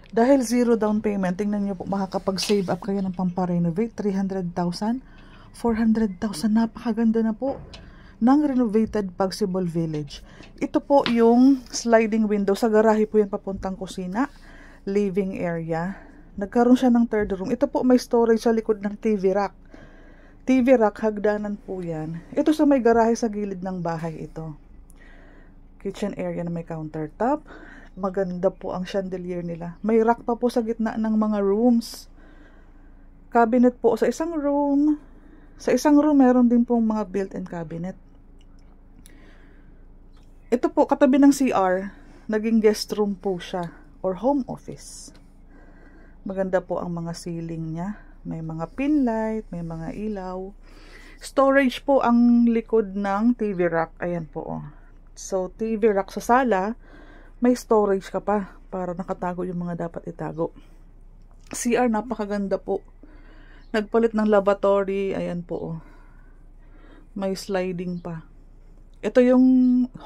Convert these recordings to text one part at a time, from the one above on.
Dahil zero down payment, tingnan nyo po, makakapag-save up kayo ng pampa-renovate. 300,000, 400,000, napakaganda na po ng renovated Pagsibol Village. Ito po yung sliding window. Sa garahe po yan papuntang kusina, living area. Nagkaroon siya ng third room. Ito po may storage sa likod ng TV rack. TV rack, hagdanan po yan. Ito sa may garahe sa gilid ng bahay ito. Kitchen area na may countertop. Maganda po ang chandelier nila. May rack pa po sa gitna ng mga rooms. Cabinet po sa isang room. Sa isang room, meron din pong mga built-in cabinet. Ito po, katabi ng CR, naging guest room po siya. Or home office. Maganda po ang mga ceiling niya. May mga pin light, may mga ilaw. Storage po ang likod ng TV rack. Ayan po, oh. So, TV rack sa sala, may storage ka pa para nakatago yung mga dapat itago. CR, napakaganda po. Nagpalit ng lavatory. Ayan po, oh. May sliding pa. Ito yung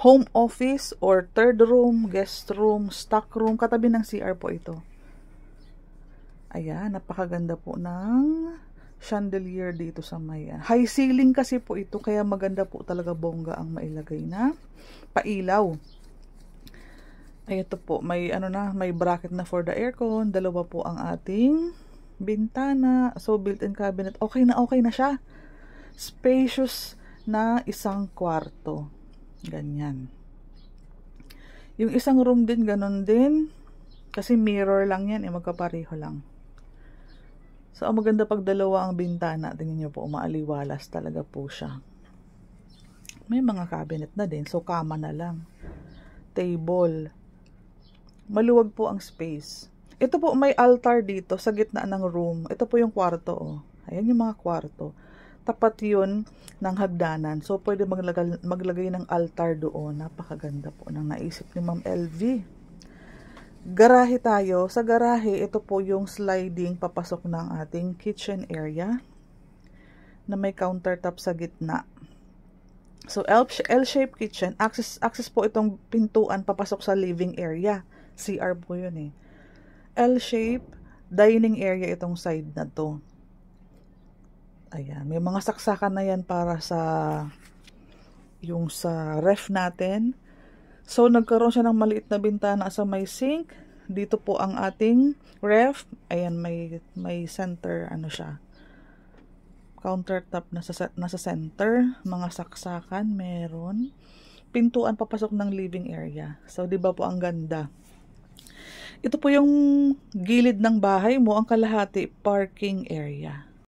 home office or third room, guest room, stock room. Katabi ng CR po ito. Ayan, napakaganda po ng chandelier dito sa may high ceiling kasi po ito, kaya maganda po talaga, bongga ang mailagay na pailaw. Ay, ito po, may may bracket na for the aircon. Dalawa po ang ating bintana. So, built-in cabinet. Okay na siya. Spacious na isang kwarto. Ganyan. Yung isang room din, ganun din. Kasi mirror lang yan, magkapareho lang. So, ang maganda pag dalawa ang bintana. Tingnan nyo po, maaliwalas talaga po siya. May mga cabinet na din. So, kama na lang. Table. Maluwag po ang space. Ito po, may altar dito sa gitna ng room. Ito po yung kwarto, oh. Ayan yung mga kwarto. Tapat yun ng hagdanan. So, pwede maglagay ng altar doon. Napakaganda po ng naisip ni Ma'am LV. Garahe tayo. Sa garahe, ito po yung sliding papasok ng ating kitchen area na may countertop sa gitna. So, L-shaped kitchen. Access po itong pintuan papasok sa living area. CR po yun eh. L-shaped dining area itong side na to. Ayan. May mga saksakan na yan para sa ref natin. So, nagkaroon siya ng maliit na bintana sa may sink. Dito po ang ating ref. Ayan, may center, siya. Countertop nasa center. Mga saksakan, meron. Pintuan papasok ng living area. So, di ba po ang ganda? Ito po yung gilid ng bahay mo, ang kalahati, parking area.